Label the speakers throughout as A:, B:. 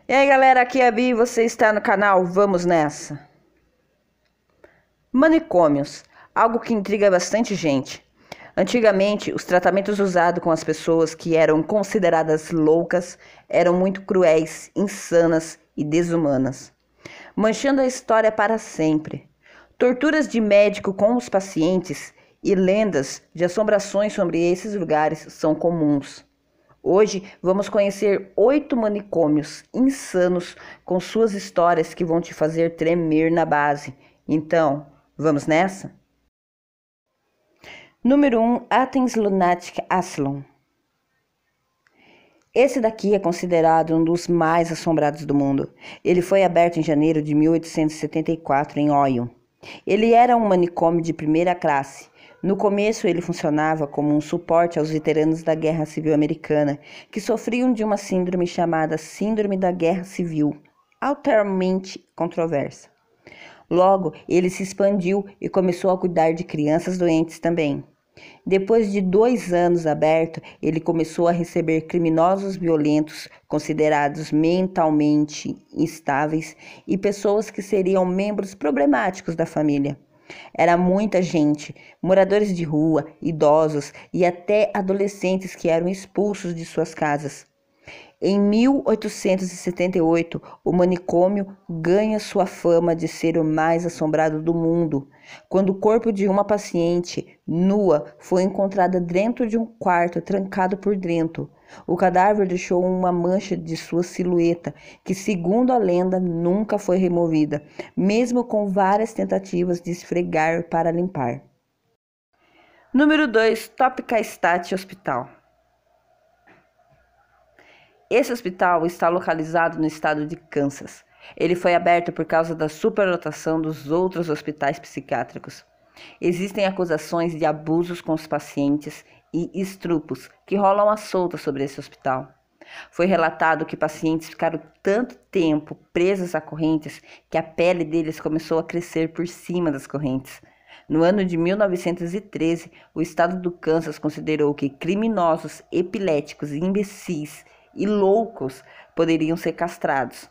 A: E aí galera, aqui é a Bi, você está no canal Vamos Nessa. Manicômios, algo que intriga bastante gente. Antigamente, os tratamentos usados com as pessoas que eram consideradas loucas eram muito cruéis, insanas e desumanas, manchando a história para sempre. Torturas de médico com os pacientes e lendas de assombrações sobre esses lugares são comuns. Hoje vamos conhecer 8 manicômios insanos com suas histórias que vão te fazer tremer na base. Então, vamos nessa? Número 1, Athens Lunatic Asylum. Esse daqui é considerado um dos mais assombrados do mundo. Ele foi aberto em janeiro de 1874 em Ohio. Ele era um manicômio de primeira classe. No começo, ele funcionava como um suporte aos veteranos da Guerra Civil Americana, que sofriam de uma síndrome chamada Síndrome da Guerra Civil, altamente controversa. Logo, ele se expandiu e começou a cuidar de crianças doentes também. Depois de 2 anos aberto, ele começou a receber criminosos violentos considerados mentalmente instáveis e pessoas que seriam membros problemáticos da família. Era muita gente, moradores de rua, idosos e até adolescentes que eram expulsos de suas casas. Em 1878, o manicômio ganha sua fama de ser o mais assombrado do mundo, quando o corpo de uma paciente nua foi encontrado dentro de um quarto trancado por dentro. O cadáver deixou uma mancha de sua silhueta, que, segundo a lenda, nunca foi removida, mesmo com várias tentativas de esfregar para limpar. Número 2, Topekaestat Hospital. Esse hospital está localizado no estado de Kansas. Ele foi aberto por causa da superlotação dos outros hospitais psiquiátricos. Existem acusações de abusos com os pacientes e estrupos que rolam à solta sobre esse hospital. Foi relatado que pacientes ficaram tanto tempo presos a correntes que a pele deles começou a crescer por cima das correntes. No ano de 1913, o estado do Kansas considerou que criminosos, epiléticos, imbecis e loucos poderiam ser castrados.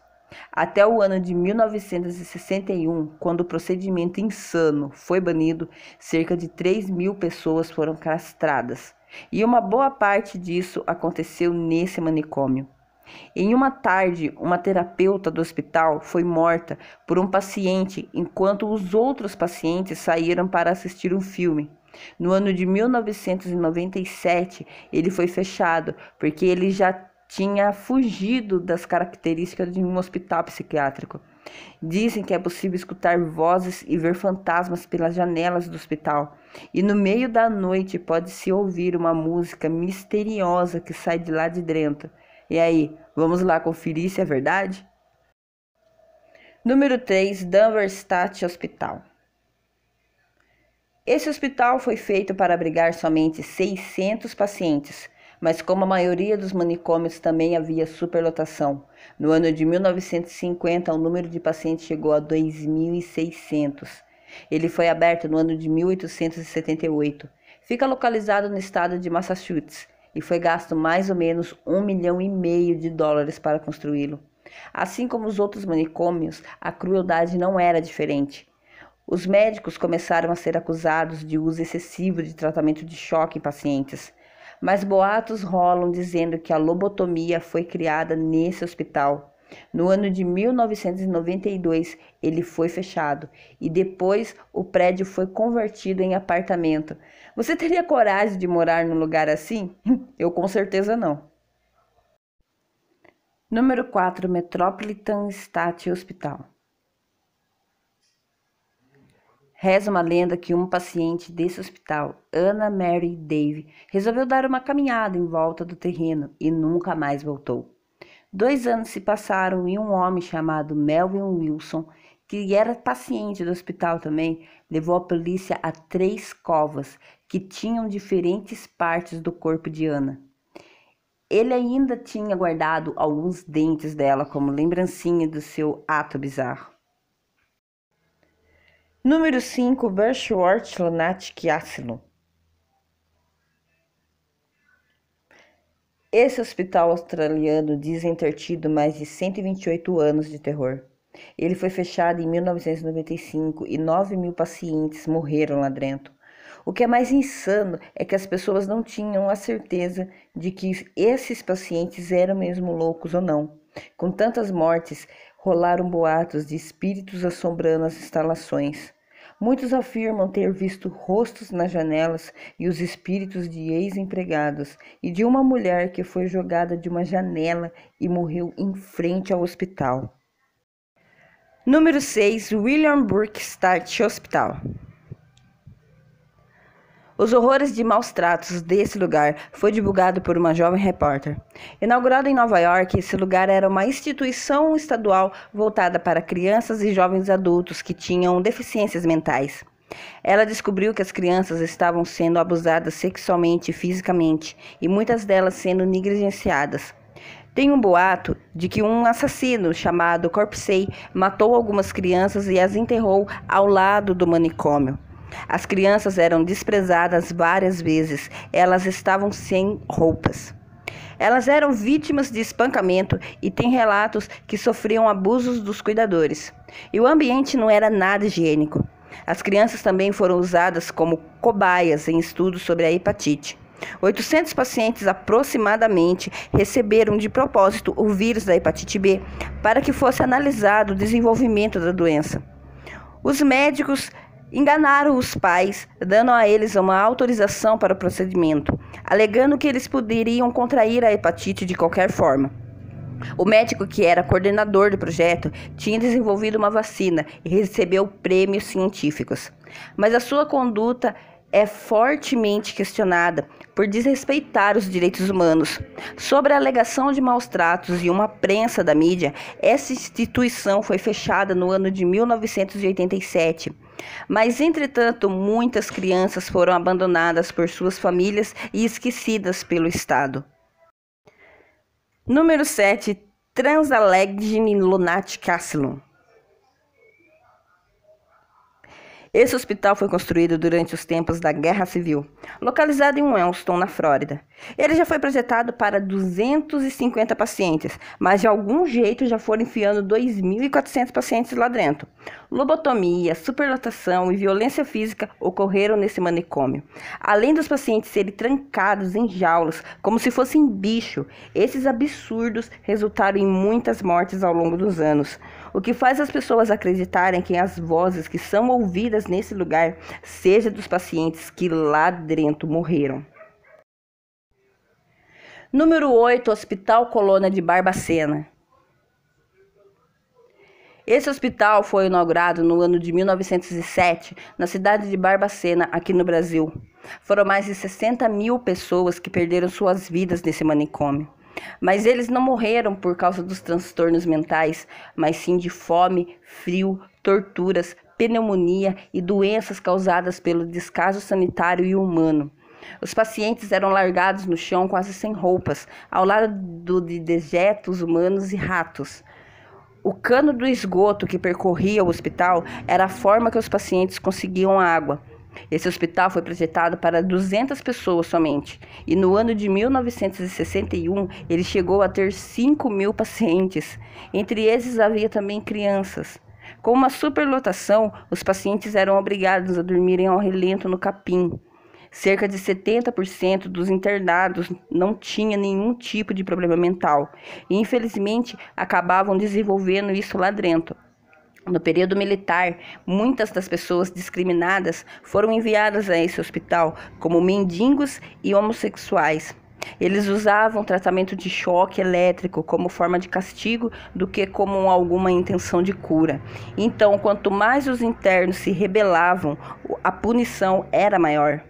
A: Até o ano de 1961, quando o procedimento insano foi banido, cerca de 3.000 pessoas foram castradas. E uma boa parte disso aconteceu nesse manicômio. Em uma tarde, uma terapeuta do hospital foi morta por um paciente enquanto os outros pacientes saíram para assistir um filme. No ano de 1997, ele foi fechado porque ele já tinha fugido das características de um hospital psiquiátrico. Dizem que é possível escutar vozes e ver fantasmas pelas janelas do hospital. E no meio da noite pode-se ouvir uma música misteriosa que sai de lá de dentro. E aí, vamos lá conferir se é verdade? Número 3, Denver State Hospital. Esse hospital foi feito para abrigar somente 600 pacientes, mas como a maioria dos manicômios também havia superlotação. No ano de 1950, o número de pacientes chegou a 2.600. Ele foi aberto no ano de 1878. Fica localizado no estado de Massachusetts e foi gasto mais ou menos $1,5 milhão para construí-lo. Assim como os outros manicômios, a crueldade não era diferente. Os médicos começaram a ser acusados de uso excessivo de tratamento de choque em pacientes, mas boatos rolam dizendo que a lobotomia foi criada nesse hospital. No ano de 1992, ele foi fechado e depois o prédio foi convertido em apartamento. Você teria coragem de morar num lugar assim? Eu com certeza não. Número 4, Metropolitan State Hospital. Reza uma lenda que um paciente desse hospital, Anna Mary Dave, resolveu dar uma caminhada em volta do terreno e nunca mais voltou. 2 anos se passaram e um homem chamado Melvin Wilson, que era paciente do hospital também, levou a polícia a 3 covas que tinham diferentes partes do corpo de Anna. Ele ainda tinha guardado alguns dentes dela como lembrancinha do seu ato bizarro. Número 5, Birchworth Lunatic Asylum. Esse hospital australiano dizem ter tido mais de 128 anos de terror. Ele foi fechado em 1995 e 9.000 pacientes morreram lá dentro. O que é mais insano é que as pessoas não tinham a certeza de que esses pacientes eram mesmo loucos ou não. Com tantas mortes, rolaram boatos de espíritos assombrando as instalações. Muitos afirmam ter visto rostos nas janelas e os espíritos de ex-empregados e de uma mulher que foi jogada de uma janela e morreu em frente ao hospital. Número 6. William Burke Start Hospital. Os horrores de maus tratos desse lugar foi divulgado por uma jovem repórter. Inaugurado em Nova York, esse lugar era uma instituição estadual voltada para crianças e jovens adultos que tinham deficiências mentais. Ela descobriu que as crianças estavam sendo abusadas sexualmente e fisicamente, e muitas delas sendo negligenciadas. Tem um boato de que um assassino chamado Corpsey matou algumas crianças e as enterrou ao lado do manicômio. As crianças eram desprezadas várias vezes, elas estavam sem roupas. Elas eram vítimas de espancamento e tem relatos que sofriam abusos dos cuidadores. E o ambiente não era nada higiênico. As crianças também foram usadas como cobaias em estudos sobre a hepatite. 800 pacientes aproximadamente receberam de propósito o vírus da hepatite B para que fosse analisado o desenvolvimento da doença. Os médicos enganaram os pais, dando a eles uma autorização para o procedimento, alegando que eles poderiam contrair a hepatite de qualquer forma. O médico, que era coordenador do projeto, tinha desenvolvido uma vacina e recebeu prêmios científicos. Mas a sua conduta é fortemente questionada por desrespeitar os direitos humanos. Sobre a alegação de maus tratos e uma prensa da mídia, essa instituição foi fechada no ano de 1987. Mas, entretanto, muitas crianças foram abandonadas por suas famílias e esquecidas pelo Estado. Número 7. Transallegheny Lunatic Asylum. Esse hospital foi construído durante os tempos da Guerra Civil, localizado em Wellston, na Flórida. Ele já foi projetado para 250 pacientes, mas de algum jeito já foram enfiando 2.400 pacientes lá dentro. Lobotomia, superlotação e violência física ocorreram nesse manicômio. Além dos pacientes serem trancados em jaulas, como se fossem bicho, esses absurdos resultaram em muitas mortes ao longo dos anos. O que faz as pessoas acreditarem que as vozes que são ouvidas nesse lugar sejam dos pacientes que lá dentro morreram. Número 8. Hospital Colônia de Barbacena. Esse hospital foi inaugurado no ano de 1907, na cidade de Barbacena, aqui no Brasil. Foram mais de 60.000 pessoas que perderam suas vidas nesse manicômio. Mas eles não morreram por causa dos transtornos mentais, mas sim de fome, frio, torturas, pneumonia e doenças causadas pelo descaso sanitário e humano. Os pacientes eram largados no chão quase sem roupas, ao lado de dejetos humanos e ratos. O cano do esgoto que percorria o hospital era a forma que os pacientes conseguiam água. Esse hospital foi projetado para 200 pessoas somente, e no ano de 1961 ele chegou a ter 5.000 pacientes. Entre esses havia também crianças. Com uma superlotação, os pacientes eram obrigados a dormirem ao relento no capim. Cerca de 70% dos internados não tinha nenhum tipo de problema mental, e infelizmente acabavam desenvolvendo isso lá dentro. No período militar, muitas das pessoas discriminadas foram enviadas a esse hospital como mendigos e homossexuais. Eles usavam tratamento de choque elétrico como forma de castigo do que como alguma intenção de cura. Então, quanto mais os internos se rebelavam, a punição era maior.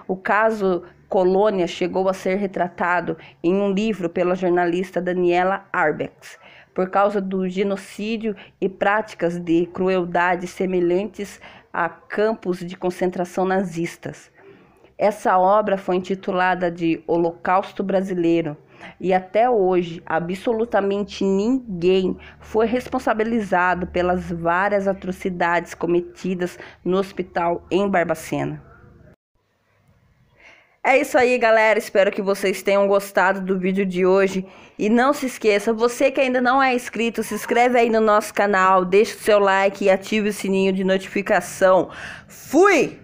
A: O caso Colônia chegou a ser retratado em um livro pela jornalista Daniela Arbex, por causa do genocídio e práticas de crueldade semelhantes a campos de concentração nazistas. Essa obra foi intitulada de Holocausto Brasileiro e até hoje absolutamente ninguém foi responsabilizado pelas várias atrocidades cometidas no hospital em Barbacena. É isso aí, galera. Espero que vocês tenham gostado do vídeo de hoje. E não se esqueça, você que ainda não é inscrito, se inscreve aí no nosso canal, deixa o seu like e ative o sininho de notificação. Fui!